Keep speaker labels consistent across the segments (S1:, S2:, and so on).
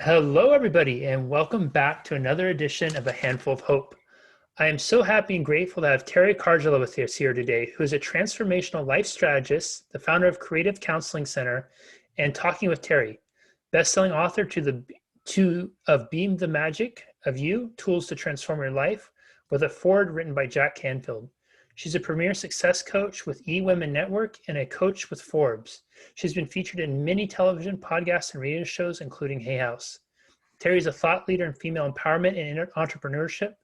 S1: Hello, everybody, and welcome back to another edition of A Handful of Hope. I am so happy and grateful to have Teri Karjala with us here today, who is a transformational life strategist, the founder of Creative Counseling Center, and Talking with Teri, best-selling author of Beam the Magic of You, Tools to Transform Your Life, with a foreword written by Jack Canfield. She's a premier success coach with eWomen Network and a coach with Forbes. She's been featured in many television, podcasts, and radio shows, including Hay House. Teri is a thought leader in female empowerment and entrepreneurship.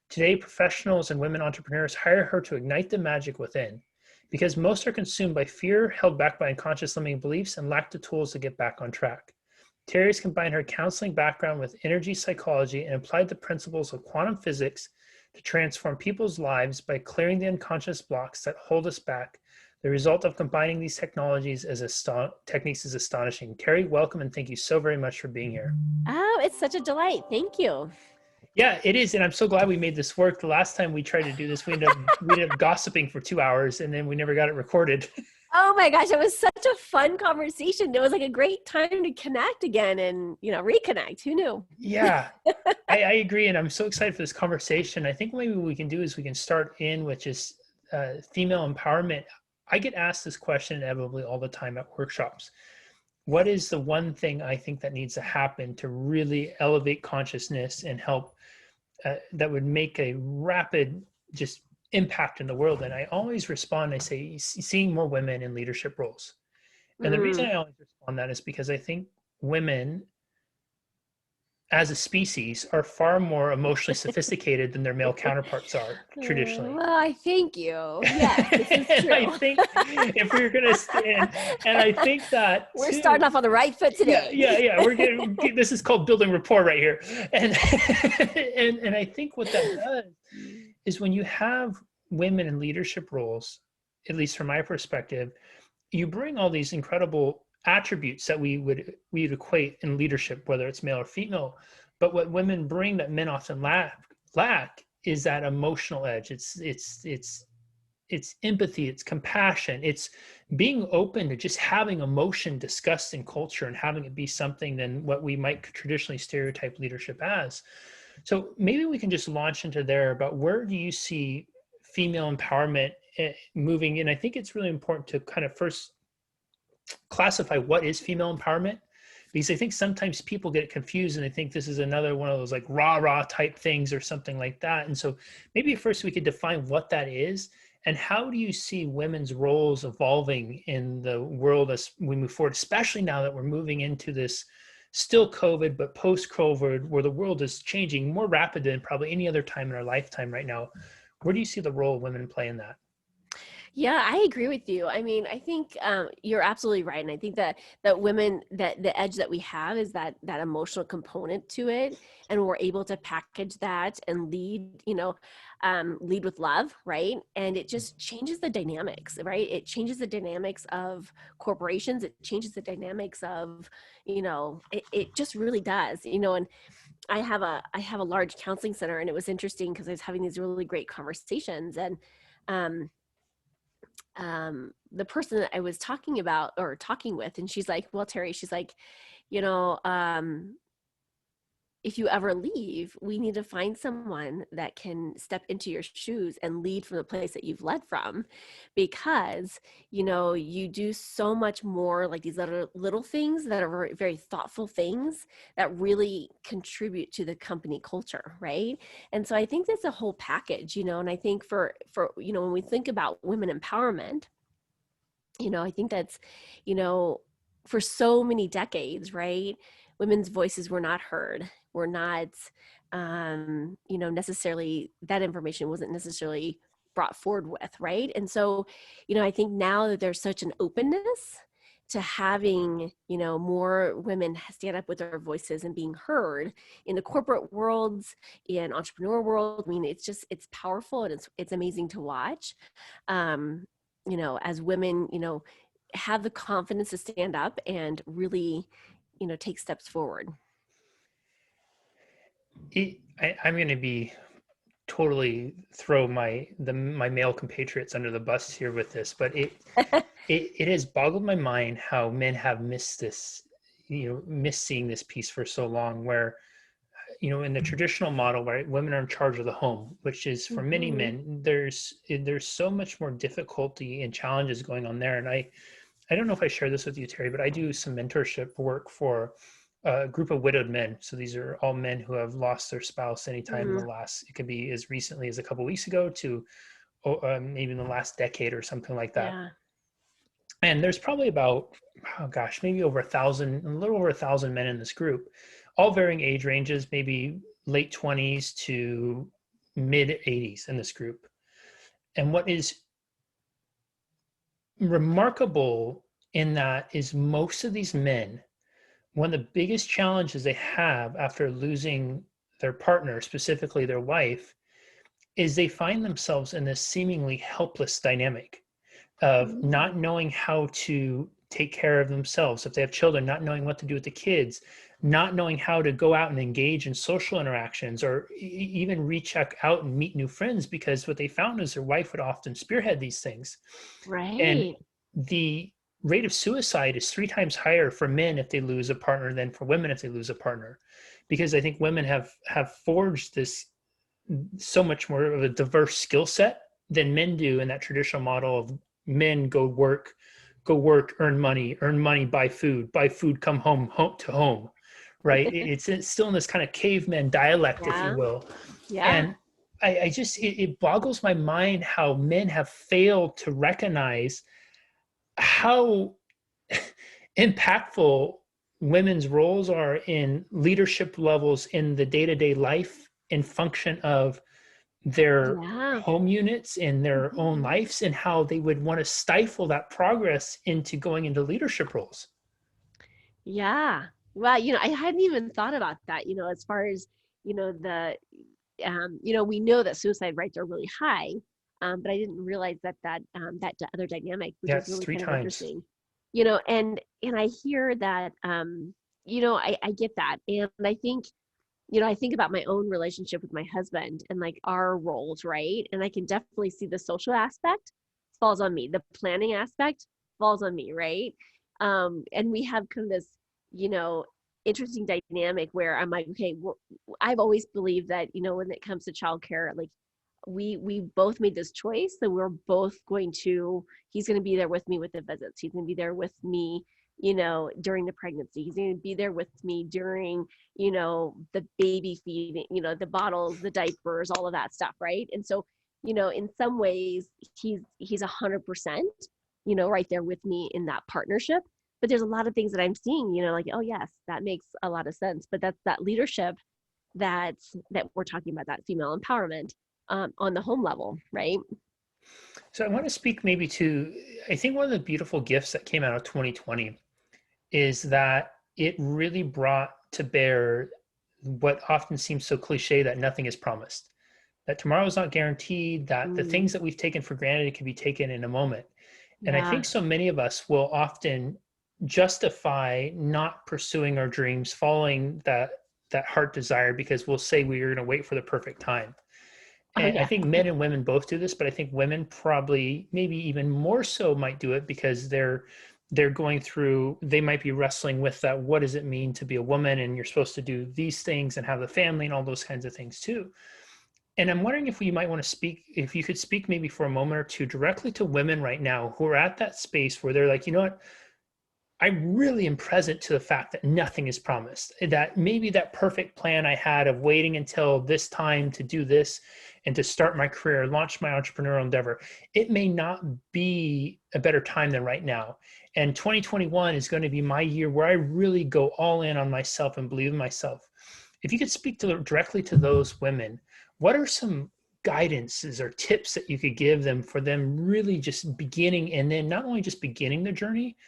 S1: Today, professionals and women entrepreneurs hire her to ignite the magic within. Because most are consumed by fear, held back by unconscious limiting beliefs, and lack the tools to get back on track. Teri has combined her counseling background with energy psychology and applied the principles of quantum physics to transform people's lives by clearing the unconscious blocks that hold us back. The result of combining these techniques is astonishing. Teri, welcome, and thank you so very much for being here.
S2: Oh, it's such a delight. Thank you.
S1: Yeah, it is. And I'm so glad we made this work. The last time we tried to do this, we ended up gossiping for 2 hours and then we never got it recorded.
S2: Oh my gosh, it was such a fun conversation. It was like a great time to connect again and, reconnect. Who knew?
S1: Yeah, I agree. And I'm so excited for this conversation. I think maybe what we can do is we can start in with just female empowerment. I get asked this question inevitably all the time at workshops. What is the one thing I think that needs to happen to really elevate consciousness and help that would make a rapid just impact in the world? And I always respond, I say, seeing more women in leadership roles. And the reason I always respond that is because I think women as a species are far more emotionally sophisticated than their male counterparts are traditionally.
S2: Well, I thank you. Yes, this is true.
S1: I think if we're going to stand, and I think that
S2: we're starting off on the right foot today.
S1: Yeah. We're getting, this is called building rapport right here. And, and I think what that does is when you have women in leadership roles, at least from my perspective, you bring all these incredible attributes that we'd equate in leadership, whether it's male or female. But what women bring that men often lack is that emotional edge. It's empathy, it's compassion, it's being open to just having emotion discussed in culture and having it be something than what we might traditionally stereotype leadership as. So maybe we can just launch into there about where do you see female empowerment moving in? I think it's really important to kind of first classify what is female empowerment, because I think sometimes people get confused and they think this is another one of those like rah type things or something like that. And so maybe first we could define what that is and how do you see women's roles evolving in the world as we move forward, especially now that we're moving into this still COVID, but post-COVID, where the world is changing more rapid than probably any other time in our lifetime right now. Where do you see the role of women play in that?
S2: Yeah, I agree with you. I mean, I think you're absolutely right. And I think that women, that the edge that we have is that emotional component to it. And we're able to package that and lead, lead with love, right? And it just changes the dynamics, right? It changes the dynamics of corporations. It changes the dynamics of, it just really does, and I have a large counseling center, and it was interesting because I was having these really great conversations, and the person that I was talking with, and she's like, well, Teri, she's like, if you ever leave, we need to find someone that can step into your shoes and lead from the place that you've led from, because, you do so much more like these little things that are very, very thoughtful things that really contribute to the company culture. Right. And so I think that's a whole package, and I think for, when we think about women empowerment, I think that's, for so many decades, right, women's voices were not heard, were not, necessarily, that information wasn't necessarily brought forward with, right? And so, I think now that there's such an openness to having, more women stand up with their voices and being heard in the corporate worlds, in entrepreneur world, I mean, it's powerful, and it's amazing to watch, as women, have the confidence to stand up and really, take steps forward.
S1: I'm going to be totally throw my male compatriots under the bus here with this, but it has boggled my mind how men have missed this miss seeing this piece for so long, where in the traditional model, right, women are in charge of the home, which is for many
S2: Mm-hmm.
S1: men, there's so much more difficulty and challenges going on there. And I don't know if I shared this with you, Teri, but I do some mentorship work for a group of widowed men. So these are all men who have lost their spouse anytime in the last, it could be as recently as a couple of weeks ago to maybe in the last decade or something like that.
S2: Yeah.
S1: And there's probably about, oh gosh, maybe over 1,000, a little over 1,000 men in this group, all varying age ranges, maybe late 20s to mid 80s in this group. And what is remarkable in that is most of these men, one of the biggest challenges they have after losing their partner, specifically their wife, is they find themselves in this seemingly helpless dynamic of
S2: Mm.
S1: not knowing how to take care of themselves. If they have children, not knowing what to do with the kids, not knowing how to go out and engage in social interactions or even reach out and meet new friends, because what they found is their wife would often spearhead these things. And
S2: Right.
S1: the rate of suicide is 3 times higher for men if they lose a partner than for women if they lose a partner, because I think women have forged this so much more of a diverse skill set than men do in that traditional model of men go work, earn money, buy food, come home to home, right? It's still in this kind of caveman dialect, if you
S2: Yeah.
S1: will.
S2: Yeah.
S1: And I just, it boggles my mind how men have failed to recognize how impactful women's roles are in leadership levels in the day-to-day life and function of their
S2: Yeah.
S1: home units in their own
S2: Mhm.
S1: lives, and how they would want to stifle that progress into going into leadership roles.
S2: Yeah. Well, I hadn't even thought about that, as far as, the, we know that suicide rates are really high, but I didn't realize that other dynamic, which
S1: Yeah,
S2: is
S1: it's
S2: really
S1: three
S2: kind of
S1: times.
S2: interesting, and I hear that, I get that. And I think about my own relationship with my husband and like our roles, right? And I can definitely see the social aspect falls on me. The planning aspect falls on me, right? And we have kind of this, you know, interesting dynamic where I'm like, okay, I've always believed that, when it comes to childcare, like we both made this choice that we're both going to he's going to be there with me with the visits. He's going to be there with me, during the pregnancy. He's going to be there with me during, the baby feeding, the bottles, the diapers, all of that stuff, right? And so, in some ways he's 100%, right there with me in that partnership. But there's a lot of things that I'm seeing, like, oh yes, that makes a lot of sense. But that's that leadership that we're talking about, that female empowerment, on the home level, right?
S1: So I want to speak maybe to, I think one of the beautiful gifts that came out of 2020 is that it really brought to bear what often seems so cliche, that nothing is promised, that tomorrow is not guaranteed, that the
S2: Mm,
S1: things that we've taken for granted can be taken in a moment. And I
S2: yeah.
S1: think so many of us will often justify not pursuing our dreams, following that heart desire, because we'll say we're going to wait for the perfect time.
S2: Oh
S1: And I
S2: yeah.
S1: think men and women both do this, but I think women probably maybe even more so might do it because they're going through, they might be wrestling with that, what does it mean to be a woman, and you're supposed to do these things and have the family and all those kinds of things too. And I'm wondering if we might want to speak, if you could speak maybe for a moment or two directly to women right now who are at that space where they're like, you know what, I really am present to the fact that nothing is promised. That maybe that perfect plan I had of waiting until this time to do this and to start my career, launch my entrepreneurial endeavor, it may not be a better time than right now. And 2021 is going to be my year where I really go all in on myself and believe in myself. If you could speak directly to those women, what are some guidances or tips that you could give them for them really just beginning, and then not only just beginning the journey,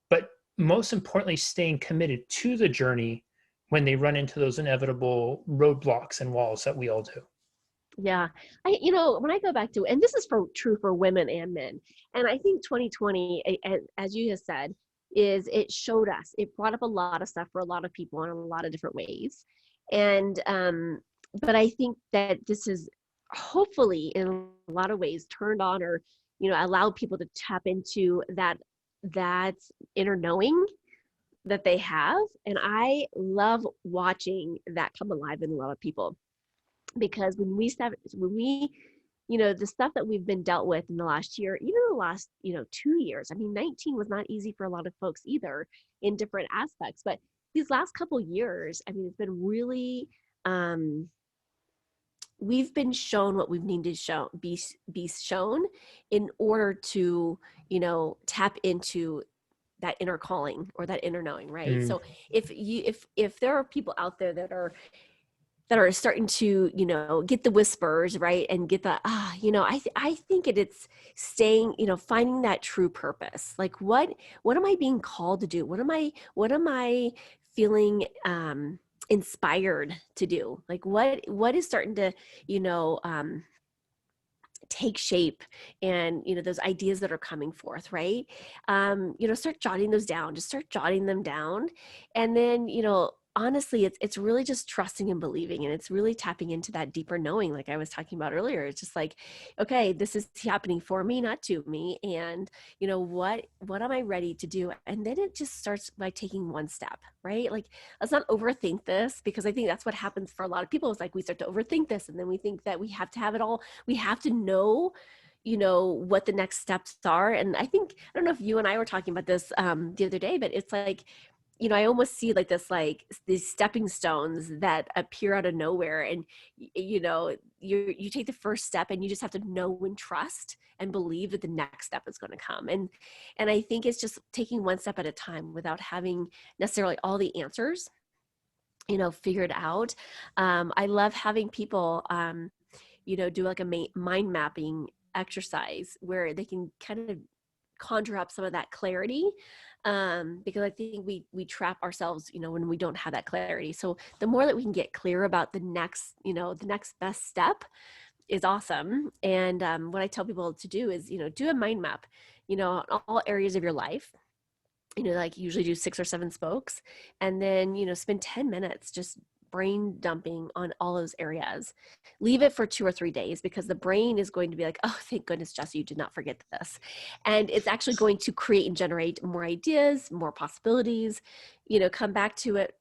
S1: but most importantly, staying committed to the journey when they run into those inevitable roadblocks and walls that we all do?
S2: Yeah. When I go back to, and this is true for women and men, and I think 2020, as you have said, is it showed us, it brought up a lot of stuff for a lot of people in a lot of different ways. And, but I think that this is hopefully in a lot of ways turned on, or, allowed people to tap into that inner knowing that they have. And I love watching that come alive in a lot of people, because when we, the stuff that we've been dealt with in the last year, even the last, 2 years, I mean, 19 was not easy for a lot of folks either in different aspects, but these last couple years, I mean, it's been really, we've been shown what we've needed to be shown in order to, tap into that inner calling or that inner knowing, right? So if there are people out there that are starting to, get the whispers, right, and get the I think it's staying, finding that true purpose. Like, what am I being called to do? What am I feeling inspired to do? Like, what is starting to, take shape, and those ideas that are coming forth, right? Start jotting those down. Just start jotting them down, and then, honestly, it's really just trusting and believing, and it's really tapping into that deeper knowing, like I was talking about earlier. It's just like, okay, this is happening for me, not to me, and what am I ready to do? And then it just starts by taking one step, right? Like, let's not overthink this, because I think that's what happens for a lot of people. It's like we start to overthink this, and then we think that we have to have it all. We have to know, what the next steps are. And I don't know if you and I were talking about this the other day, but it's like, I almost see like this, like these stepping stones that appear out of nowhere. And, you take the first step, and you just have to know and trust and believe that the next step is going to come. And I think it's just taking one step at a time without having necessarily all the answers, figured out. I love having people, do like a mind mapping exercise where they can kind of conjure up some of that clarity, because I think we trap ourselves, when we don't have that clarity. So the more that we can get clear about the next best step is awesome. And what I tell people to do is, do a mind map, on all areas of your life. Like usually do 6 or 7 spokes, and then, spend 10 minutes just brain dumping on all those areas. Leave it for 2 or 3 days, because the brain is going to be like, oh, thank goodness, Jesse, you did not forget this. And it's actually going to create and generate more ideas, more possibilities. Come back to it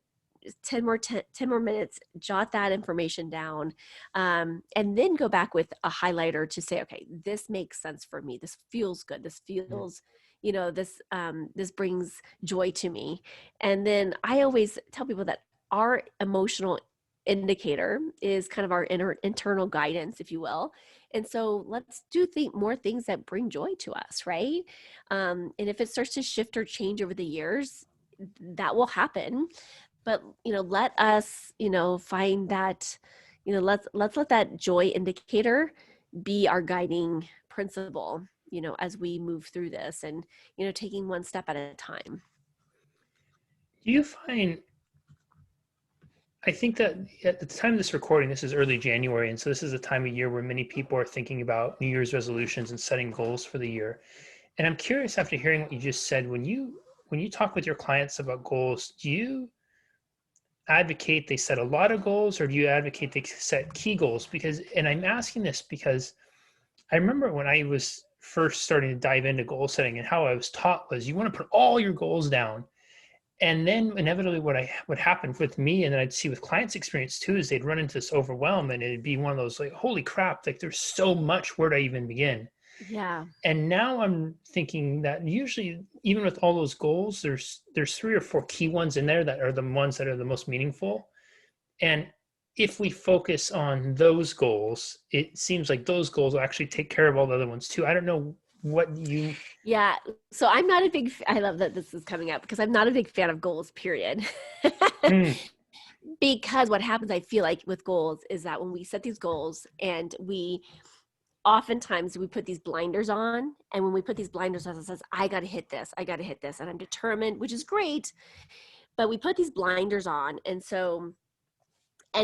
S2: 10 more minutes, jot that information down, and then go back with a highlighter to say, okay, this makes sense for me. This feels good. This feels, this brings joy to me. And then I always tell people that our emotional indicator is kind of our internal guidance, if you will. And so let's do more things that bring joy to us, right? And if it starts to shift or change over the years, that will happen. But, let us, find that, let's let that joy indicator be our guiding principle, as we move through this, and, taking one step at a time.
S1: Do you find, I think that at the time of this recording, this is early January, and so this is a time of year where many people are thinking about New Year's resolutions and setting goals for the year. And I'm curious, after hearing what you just said, when you talk with your clients about goals, do you advocate they set a lot of goals, or do you advocate they set key goals? Because, and I'm asking this because I remember when I was first starting to dive into goal setting, and how I was taught was you want to put all your goals down. And then inevitably what happened with me, and then I'd see with clients' experience too, is they'd run into this overwhelm, and it'd be one of those like, holy crap, like there's so much, where do I even begin?
S2: Yeah.
S1: And now I'm thinking that usually, even with all those goals, there's 3 or 4 key ones in there that are the ones that are the most meaningful. And if we focus on those goals, it seems like those goals will actually take care of all the other ones too. I don't know what you...
S2: Yeah. So I'm not a big, I love that this is coming up, because I'm not a big fan of goals, period. Because what happens, I feel like, with goals is that when we set these goals, and oftentimes we put these blinders on, and when we put these blinders on, it says, I got to hit this, and I'm determined, which is great, but we put these blinders on. And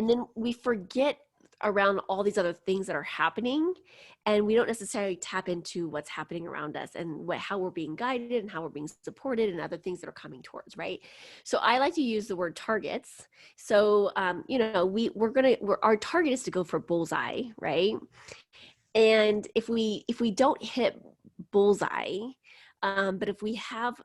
S2: then we forget around all these other things that are happening, and we don't necessarily tap into what's happening around us, and how we're being guided, and how we're being supported, and other things that are coming towards, right? So I like to use the word targets. So our target is to go for bullseye, right? And if we don't hit bullseye, but if we have,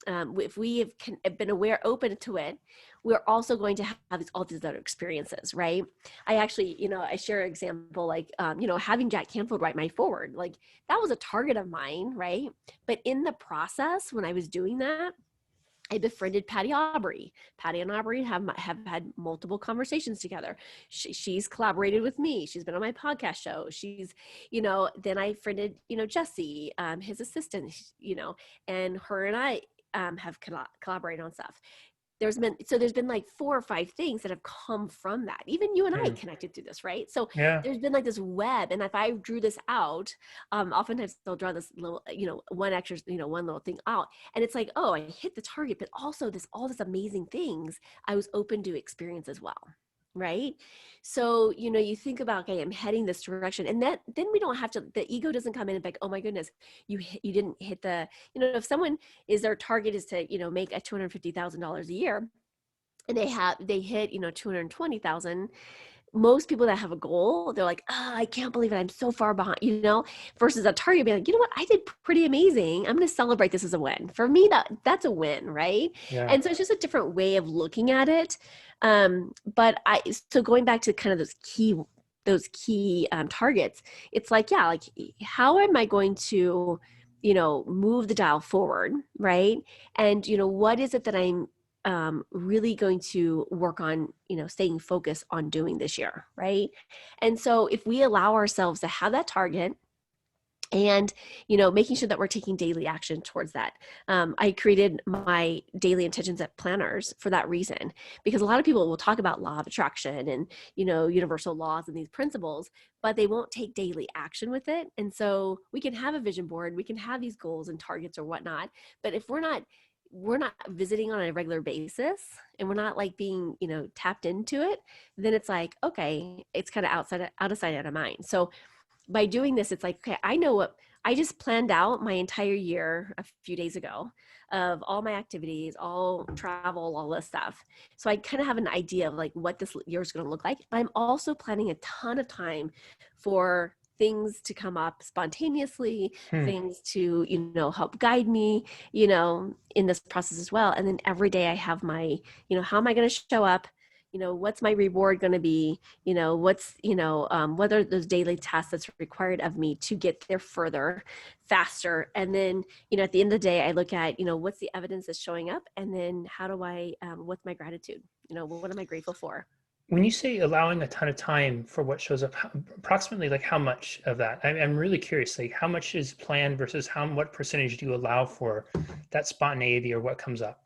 S2: if we have been aware, open to it, we're also going to have all these other experiences, right? I actually, I share an example, like, having Jack Canfield write my foreword, like that was a target of mine, right? But in the process, when I was doing that, I befriended Patty Aubrey. Patty and Aubrey have had multiple conversations together. She's collaborated with me. She's been on my podcast show. She's, then I friended, Jesse, his assistant, and her and I have collaborated on stuff. There's been like 4 or 5 things that have come from that. Even you and I connected through this, right? So
S1: Yeah.
S2: there's been like this web. And if I drew this out, oftentimes they'll draw this little, one extra, one little thing out. And it's like, oh, I hit the target, but also all this amazing things I was open to experience as well. Right. So, you think about, okay, I'm heading this direction, and then we don't have to, the ego doesn't come in and be like, oh my goodness, you didn't hit the, if someone is, their target is to, make a $250,000 a year, and they hit, 220,000. Most people that have a goal, they're like, oh, I can't believe it, I'm so far behind, versus a target being like, you know what, I did pretty amazing, I'm going to celebrate this as a win. For me, that's a win, right?
S1: Yeah.
S2: And so it's just a different way of looking at it. So going back to kind of those key targets, it's like, yeah, like how am I going to, move the dial forward, right? And, what is it that I'm really going to work on, staying focused on doing this year, right? And so if we allow ourselves to have that target, and, making sure that we're taking daily action towards that. I created my daily intentions at planners for that reason, because a lot of people will talk about law of attraction and, universal laws and these principles, but they won't take daily action with it. And so we can have a vision board, we can have these goals and targets or whatnot, but if we're not visiting on a regular basis, and we're not like being, tapped into it, then it's like, okay, it's kind of out of sight, out of mind. So by doing this, it's like, okay, I know what I just planned out my entire year a few days ago of all my activities, all travel, all this stuff. So I kind of have an idea of like what this year is going to look like. But I'm also planning a ton of time for things to come up spontaneously, things to, help guide me, in this process as well. And then every day I have my, how am I going to show up? What's my reward going to be? What's, what are those daily tasks that's required of me to get there further, faster? And then, at the end of the day, I look at, what's the evidence that's showing up? And then how do I, what's my gratitude? What am I grateful for?
S1: When you say allowing a ton of time for what shows up, approximately like how much of that? I'm really curious, like how much is planned versus what percentage do you allow for that spontaneity or what comes up?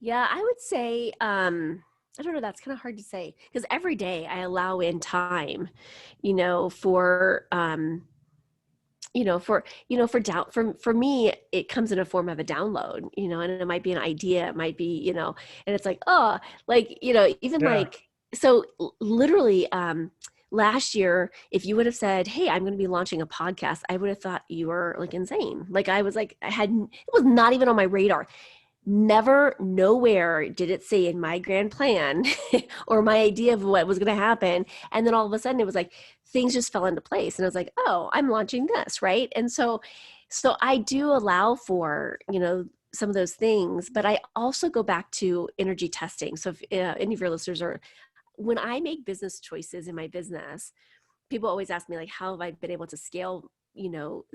S2: Yeah, I would say, I don't know, that's kind of hard to say, because every day I allow in time, for, for me, it comes in a form of a download, and it might be an idea, it might be, and it's like, oh, like, even like, so literally, last year, if you would have said, hey, I'm going to be launching a podcast, I would have thought you were like insane. Like I was like, it was not even on my radar. Never, nowhere did it say in my grand plan or my idea of what was going to happen. And then all of a sudden it was like, things just fell into place. And I was like, oh, I'm launching this. Right. And so I do allow for, some of those things, but I also go back to energy testing. So if any of your listeners when I make business choices in my business, people always ask me like, how have I been able to scale,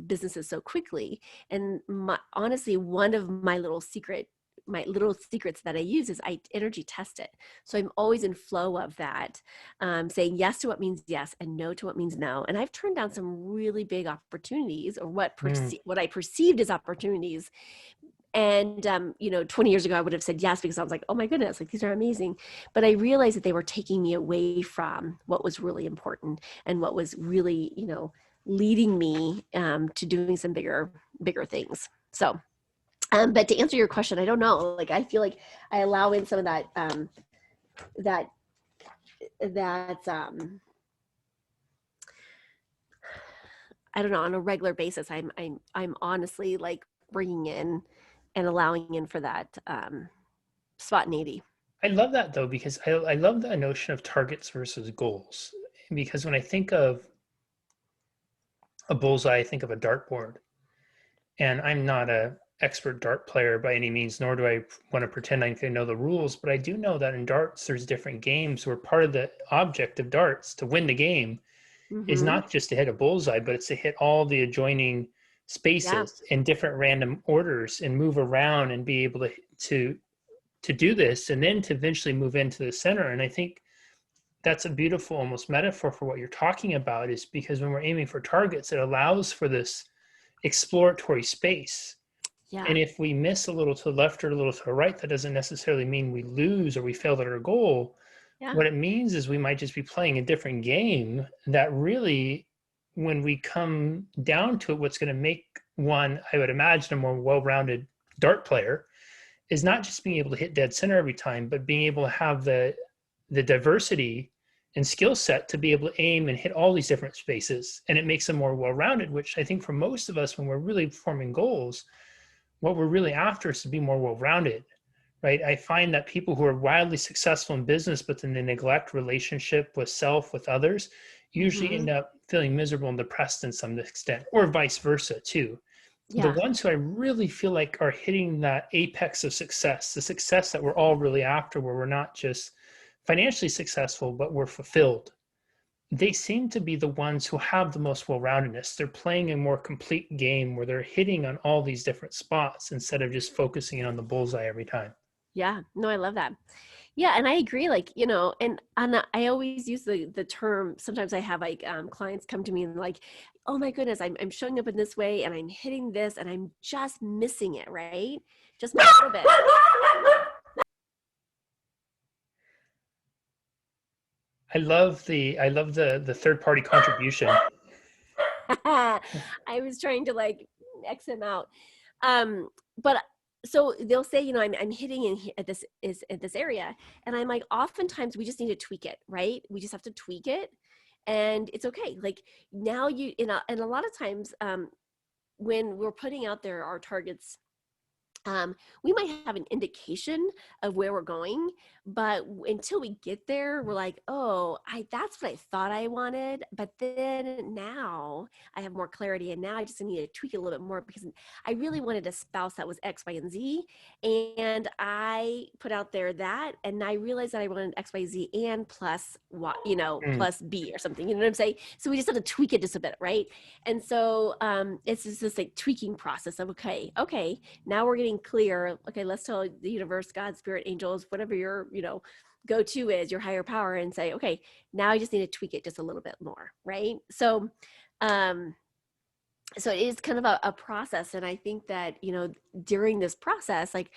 S2: businesses so quickly? And honestly, one of my little secrets that I use is I energy test it. So I'm always in flow of that, saying yes to what means yes and no to what means no. And I've turned down some really big opportunities, or what I perceived as opportunities. And, 20 years ago, I would have said yes, because I was like, oh my goodness, like these are amazing. But I realized that they were taking me away from what was really important and what was really, leading me to doing some bigger things. So, but to answer your question, I don't know. Like, I feel like I allow in some of that, I don't know, on a regular basis, I'm honestly like bringing in and allowing in for that spontaneity.
S1: I love that though, because I love the notion of targets versus goals. Because when I think of a bullseye, I think of a dartboard. And I'm not a expert dart player by any means, nor do I want to pretend I can know the rules, but I do know that in darts, there's different games where part of the object of darts to win the game is
S2: Mm-hmm.
S1: not just to hit a bullseye, but it's to hit all the adjoining
S2: Yeah.
S1: spaces in different random orders and move around and be able to do this and then to eventually move into the center. And I think that's a beautiful almost metaphor for what you're talking about, is because when we're aiming for targets, it allows for this exploratory space.
S2: Yeah.
S1: And if we miss a little to the left or a little to the right, that doesn't necessarily mean we lose or we failed at our goal.
S2: Yeah.
S1: What it means is we might just be playing a different game that really, when we come down to it, what's going to make one, I would imagine, a more well-rounded dart player is not just being able to hit dead center every time, but being able to have the diversity and skill set to be able to aim and hit all these different spaces. And it makes them more well-rounded, which I think for most of us, when we're really forming goals, what we're really after is to be more well-rounded, right? I find that people who are wildly successful in business, but then they neglect relationship with self, with others, usually
S2: Mm-hmm.
S1: end up feeling miserable and depressed in some extent, or vice versa too. The
S2: Yeah.
S1: ones who I really feel like are hitting that apex of success, the success that we're all really after, where we're not just financially successful, but we're fulfilled, they seem to be the ones who have the most well-roundedness. They're playing a more complete game where they're hitting on all these different spots instead of just focusing on the bullseye every time.
S2: Yeah. No, I love that. Yeah, and I agree. Like, and I always use the term. Sometimes I have like clients come to me and like, oh my goodness, I'm showing up in this way and I'm hitting this and I'm just missing it, right? Just a little bit.
S1: I love the third party contribution.
S2: I was trying to like X him out. But so they'll say, I'm hitting at this area, and I'm like, oftentimes we just need to tweak it, right? We just have to tweak it, and it's okay. Like now and a lot of times, when we're putting out there our targets, we might have an indication of where we're going, but until we get there, we're like, oh, that's what I thought I wanted. But then now I have more clarity, and now I just need to tweak it a little bit more because I really wanted a spouse that was X, Y, and Z. And I put out there that, and I realized that I wanted X, Y, Z and plus Y,
S1: Mm.
S2: plus B or something. You know what I'm saying? So we just have to tweak it just a bit, right? And so it's just this like tweaking process of, okay, now we're getting clear. Okay, let's tell the universe, God, spirit, angels, whatever your, go-to is, your higher power, and say, okay, now I just need to tweak it just a little bit more, right? Um, so it is kind of a process. And I think that, during this process, like,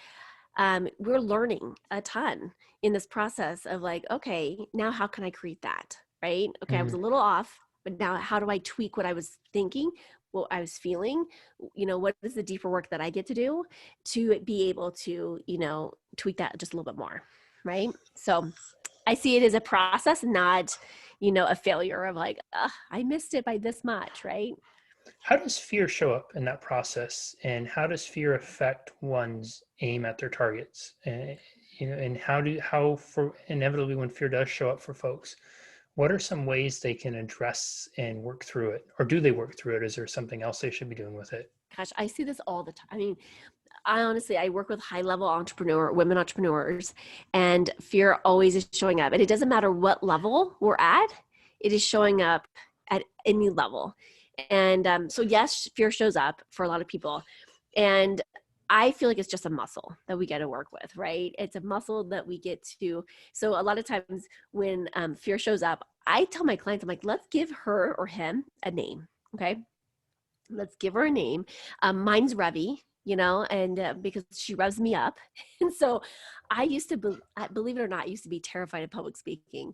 S2: we're learning a ton in this process of like, okay, now how can I create that? Right? Okay, I was
S1: Mm.
S2: a little off, but now how do I tweak what I was thinking, what I was feeling? What is the deeper work that I get to do to be able to, tweak that just a little bit more, right? So I see it as a process, not, a failure of like, I missed it by this much, right?
S1: How does fear show up in that process, and how does fear affect one's aim at their targets? And how for inevitably when fear does show up for folks, what are some ways they can address and work through it, or do they work through it? Is there something else they should be doing with it?
S2: Gosh, I see this all the time. I mean, I work with high level women entrepreneurs, and fear always is showing up. And it doesn't matter what level we're at, it is showing up at any level. And so, yes, fear shows up for a lot of people. And I feel like it's just a muscle that we get to work with, right? It's a muscle that we get to. So, a lot of times when fear shows up, I tell my clients, I'm like, let's give her or him a name. Okay. Let's give her a name. Mine's Revy, and because she revs me up. And so I used to, believe it or not, I used to be terrified of public speaking.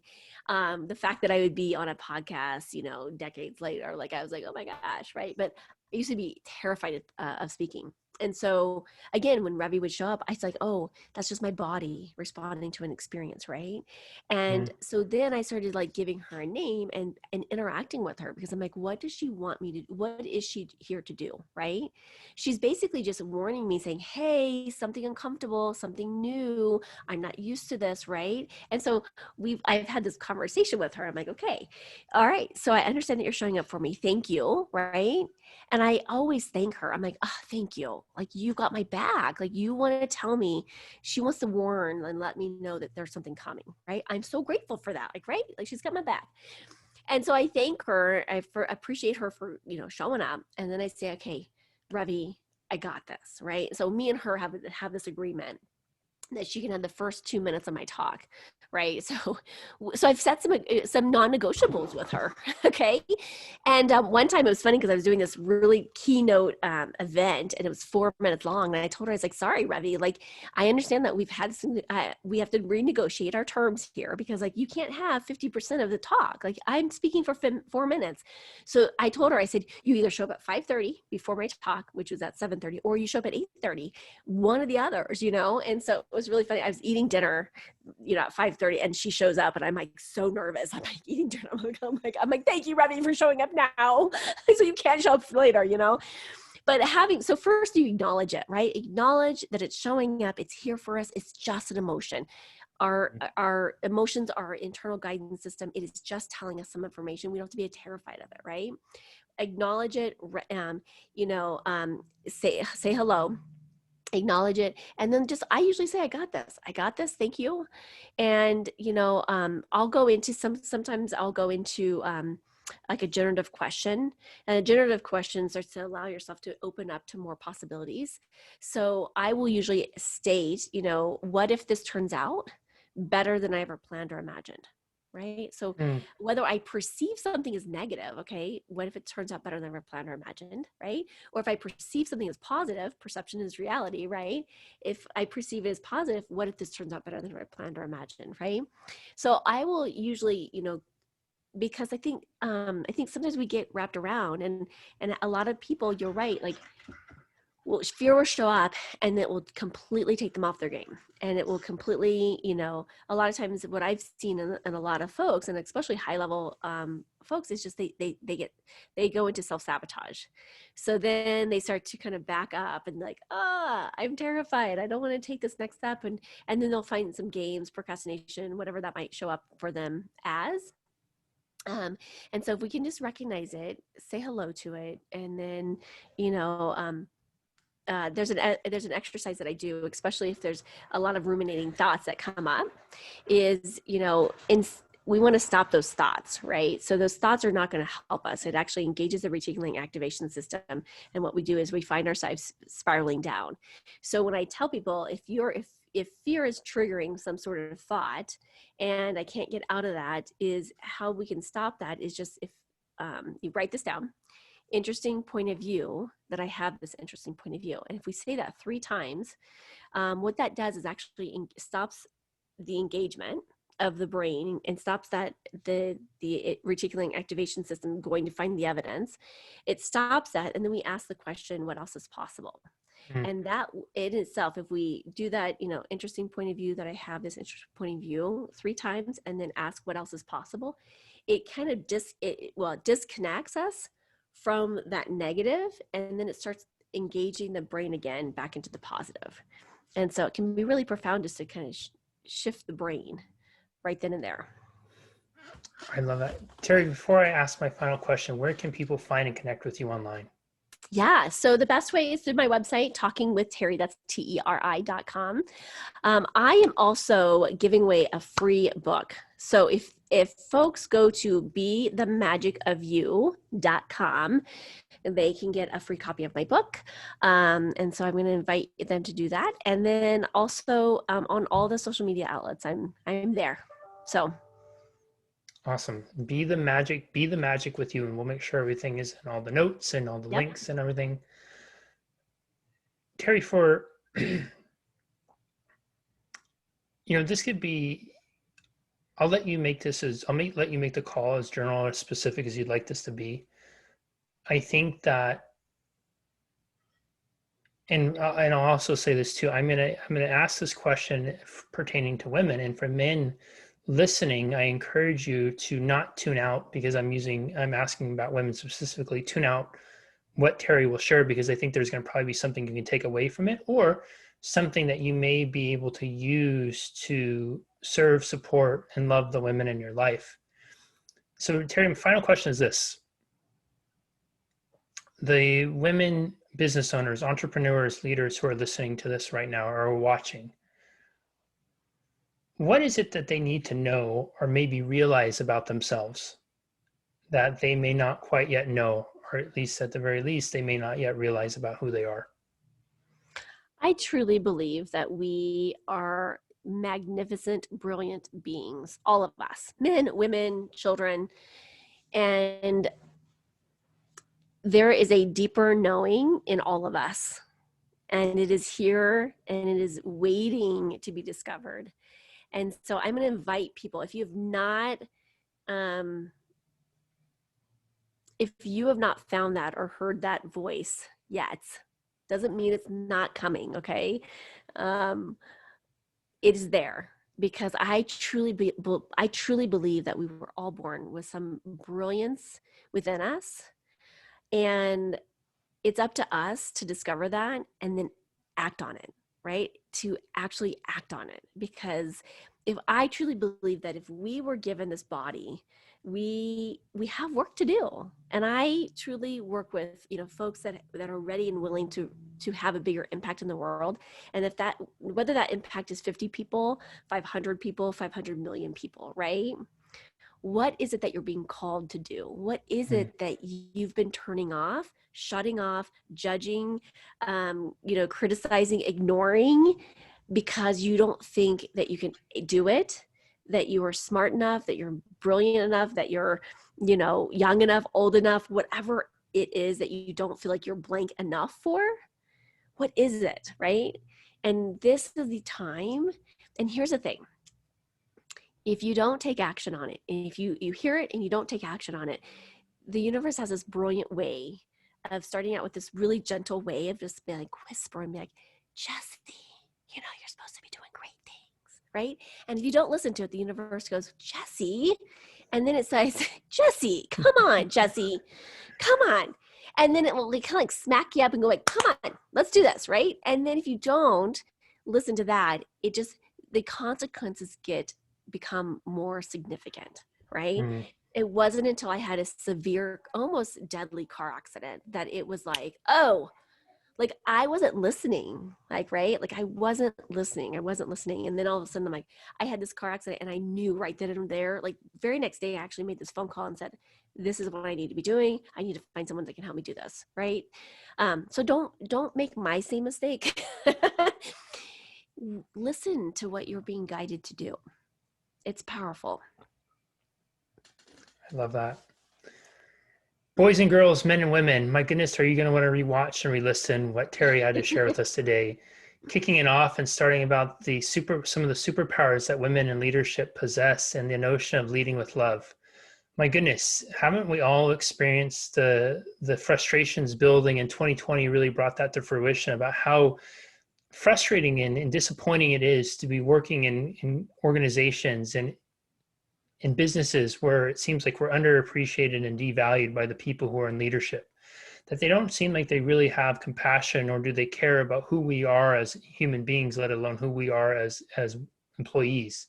S2: The fact that I would be on a podcast, decades later, like I was like, oh my gosh, right? But I used to be terrified of speaking. And so again, when Revy would show up, I was like, oh, that's just my body responding to an experience, right? And
S1: Mm.
S2: so then I started like giving her a name and interacting with her, because I'm like, what does she want me to, what is she here to do, right? She's basically just warning me, saying, hey, something uncomfortable, something new, I'm not used to this, right? And so I've had this conversation with her. I'm like, okay, all right, so I understand that you're showing up for me, thank you, right? And I always thank her. I'm like, oh, thank you. Like, you've got my back. Like, you want to tell me, she wants to warn and let me know that there's something coming, right? I'm so grateful for that. Like, right? Like, she's got my back. And so I thank her, appreciate her for, showing up. And then I say, okay, Ravi, I got this, right? So me and her have this agreement that she can have the first 2 minutes of my talk, right? So I've set some non-negotiables with her, okay? And one time it was funny because I was doing this really keynote event, and it was 4 minutes long. And I told her, I was like, sorry, Ravi, like, I understand that we have to renegotiate our terms here, because like, you can't have 50% of the talk. Like, I'm speaking for 4 minutes. So I told her, I said, you either show up at 5:30 before my talk, which was at 7:30, or you show up at 8:30, one of the others, And so it was really funny. I was eating dinner, at 5:30, and she shows up, and I'm like so nervous. I'm like eating dinner. I'm like, thank you, Ravi, for showing up now. So you can't show up later, But so first you acknowledge it, right? Acknowledge that it's showing up. It's here for us. It's just an emotion. Our emotions are our internal guidance system. It is just telling us some information. We don't have to be terrified of it, right? Acknowledge it, say hello, acknowledge it, and then I usually say, I got this, thank you. And I'll go into sometimes I'll go into like a generative question, and a generative question starts to allow yourself to open up to more possibilities. So I will usually state, what if this turns out better than I ever planned or imagined, right? So whether I perceive something as negative, okay, what if it turns out better than I ever planned or imagined, right? Or if I perceive something as positive, perception is reality, right? If I perceive it as positive, what if this turns out better than I planned or imagined, right? So I will usually, because I think sometimes we get wrapped around, and a lot of people, you're right, like, well, fear will show up, and it will completely take them off their game. And it will completely, a lot of times what I've seen in a lot of folks, and especially high level folks, is just they go into self-sabotage. So then they start to kind of back up and like, I'm terrified. I don't want to take this next step. And then they'll find some games, procrastination, whatever that might show up for them as. And so if we can just recognize it, say hello to it, and then, there's an exercise that I do, especially if there's a lot of ruminating thoughts that come up, is, we want to stop those thoughts, right? So those thoughts are not going to help us. It actually engages the reticular activation system. And what we do is we find ourselves spiraling down. So when I tell people, if fear is triggering some sort of thought and I can't get out of that, is how we can stop that is just, if you write this down, interesting point of view, that I have this interesting point of view. And if we say that 3 times, what that does is actually stops the engagement of the brain and stops the reticular activation system going to find the evidence. It stops that, and then we ask the question, what else is possible? And that in itself, if we do that, interesting point of view, that I have this interesting point of view 3 times, and then ask what else is possible, it kind of disconnects us from that negative, and then it starts engaging the brain again back into the positive. And so it can be really profound just to kind of shift the brain right then and there.
S1: I love that. Teri, before I ask my final question, where can people find and connect with you online?
S2: Yeah, so the best way is through my website, Talking with Teri, that's TERI.com. I am also giving away a free book. So if folks go to BeTheMagicOfYou.com, they can get a free copy of my book. And so I'm going to invite them to do that. And then also on all the social media outlets, I'm there. So
S1: awesome. Be the magic with you, and we'll make sure everything is in all the notes and all the links and everything. Teri, for this could be, I'll let you make the call as general or specific as you'd like this to be. I think that, and I'll also say this too, I'm gonna ask this question pertaining to women, and for men listening, I encourage you to not tune out, because I'm asking about women specifically. Tune out what Teri will share, because I think there's going to probably be something you can take away from it, or something that you may be able to use to serve, support, and love the women in your life. So Teri, my final question is this. The women business owners, entrepreneurs, leaders who are listening to this right now or are watching, what is it that they need to know or maybe realize about themselves that they may not quite yet know, or at least at the very least, they may not yet realize about who they are?
S2: I truly believe that we are magnificent, brilliant beings, all of us, men, women, children. And there is a deeper knowing in all of us. And it is here and it is waiting to be discovered. And so I'm going to invite people, um, if you have not found that or heard that voice yet, doesn't mean it's not coming, okay? It is there, because I truly believe that we were all born with some brilliance within us, and it's up to us to discover that and then act on it, right? To actually act on it. Because if I truly believe that if we were given this body, we have work to do. And I truly work with, folks that are ready and willing to have a bigger impact in the world. And if that, whether that impact is 50 people, 500 people, 500 million people, right? What is it that you're being called to do? What is it that you've been turning off, shutting off, judging, criticizing, ignoring, because you don't think that you can do it, that you are smart enough, that you're brilliant enough, that you're, young enough, old enough, whatever it is that you don't feel like you're blank enough for? What is it, right? And this is the time. And here's the thing. If you don't take action on it, and if you hear it and you don't take action on it, the universe has this brilliant way of starting out with this really gentle way of just being like, whisper and be like, Jesse, you're supposed to be doing great things, right? And if you don't listen to it, the universe goes, Jesse, and then it says, Jesse, come on, Jesse, come on. And then it will kind of like smack you up and go like, come on, let's do this, right? And then if you don't listen to that, the consequences become more significant, right? It wasn't until I had a severe, almost deadly car accident that it was like, oh, like I wasn't listening, like, right? Like I wasn't listening. And then all of a sudden I had this car accident and I knew right then and there, like very next day, I actually made this phone call and said, this is what I need to be doing. I need to find someone that can help me do this, right? So don't make my same mistake. Listen to what you're being guided to do. It's powerful.
S1: I love that. Boys and girls, men and women, my goodness, are you going to want to rewatch and re-listen what Teri had to share with us today? Kicking it off and starting about some of the superpowers that women in leadership possess and the notion of leading with love. My goodness, haven't we all experienced the frustrations building, and 2020 really brought that to fruition about how frustrating and disappointing it is to be working in organizations and in businesses where it seems like we're underappreciated and devalued by the people who are in leadership, that they don't seem like they really have compassion, or do they care about who we are as human beings, let alone who we are as employees.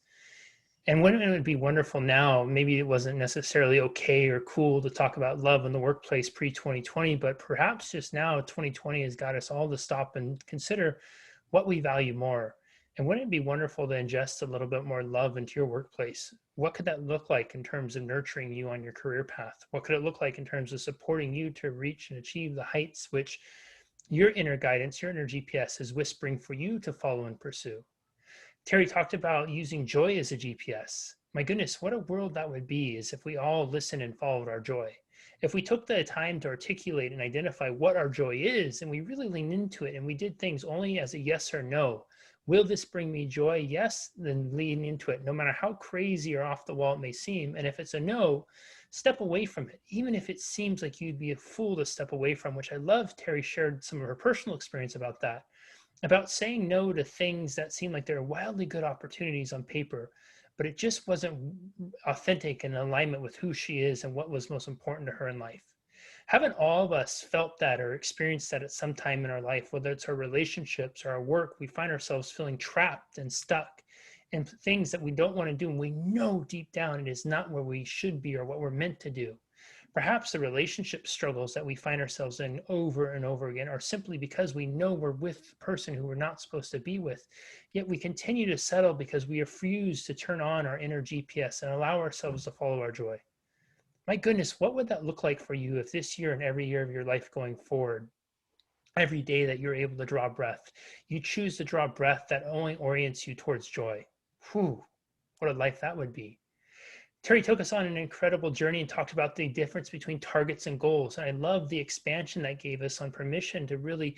S1: And wouldn't it be wonderful now, maybe it wasn't necessarily okay or cool to talk about love in the workplace pre-2020, but perhaps just now 2020 has got us all to stop and consider what we value more. And wouldn't it be wonderful to ingest a little bit more love into your workplace? What could that look like in terms of nurturing you on your career path? What could it look like in terms of supporting you to reach and achieve the heights which your inner guidance, your inner GPS is whispering for you to follow and pursue? Teri talked about using joy as a GPS. My goodness, what a world that would be is if we all listened and followed our joy. If we took the time to articulate and identify what our joy is, and we really leaned into it, and we did things only as a yes or no. Will this bring me joy? Yes, then lean into it, no matter how crazy or off the wall it may seem. And if it's a no, step away from it, even if it seems like you'd be a fool to step away from, which I love. Teri shared some of her personal experience about that, about saying no to things that seem like they're wildly good opportunities on paper, but it just wasn't authentic and in alignment with who she is and what was most important to her in life. Haven't all of us felt that or experienced that at some time in our life, whether it's our relationships or our work? We find ourselves feeling trapped and stuck in things that we don't want to do, and we know deep down it is not where we should be or what we're meant to do. Perhaps the relationship struggles that we find ourselves in over and over again are simply because we know we're with the person who we're not supposed to be with, yet we continue to settle because we refuse to turn on our inner GPS and allow ourselves to follow our joy. My goodness, what would that look like for you if this year and every year of your life going forward, every day that you're able to draw breath, you choose to draw breath that only orients you towards joy? Whew, what a life that would be. Teri took us on an incredible journey and talked about the difference between targets and goals. And I love the expansion that gave us on permission to really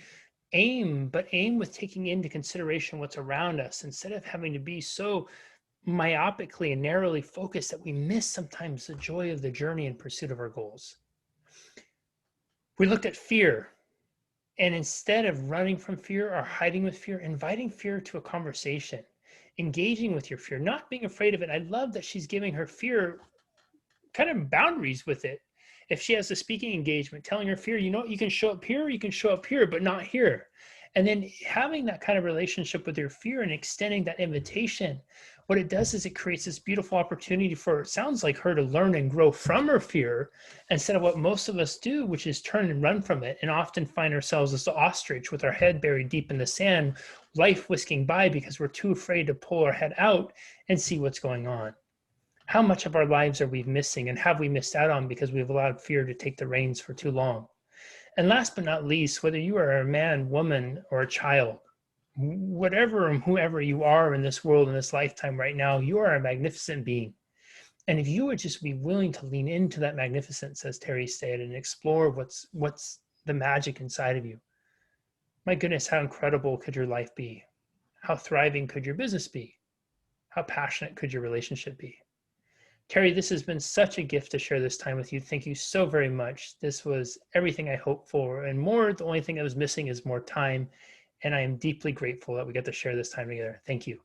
S1: aim, but aim with taking into consideration what's around us instead of having to be so myopically and narrowly focused that we miss sometimes the joy of the journey in pursuit of our goals. We looked at fear, and instead of running from fear or hiding with fear, inviting fear to a conversation, engaging with your fear, not being afraid of it. I love that she's giving her fear kind of boundaries with it. If she has a speaking engagement, telling her fear, you know, you can show up here, you can show up here, but not here. And then having that kind of relationship with your fear and extending that invitation, what it does is it creates this beautiful opportunity for, it sounds like, her to learn and grow from her fear instead of what most of us do, which is turn and run from it and often find ourselves as the ostrich with our head buried deep in the sand, life whisking by because we're too afraid to pull our head out and see what's going on. How much of our lives are we missing and have we missed out on because we've allowed fear to take the reins for too long? And last but not least, whether you are a man, woman, or a child, whatever and whoever you are in this world, in this lifetime right now, you are a magnificent being. And if you would just be willing to lean into that magnificence, as Teri said, and explore what's the magic inside of you, my goodness, how incredible could your life be? How thriving could your business be? How passionate could your relationship be? Teri, this has been such a gift to share this time with you. Thank you so very much. This was everything I hoped for and more. The only thing that was missing is more time. And I am deeply grateful that we get to share this time together. Thank you.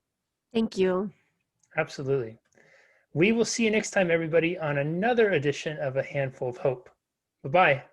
S2: Thank you.
S1: Absolutely. We will see you next time, everybody, on another edition of A Handful of Hope. Bye-bye.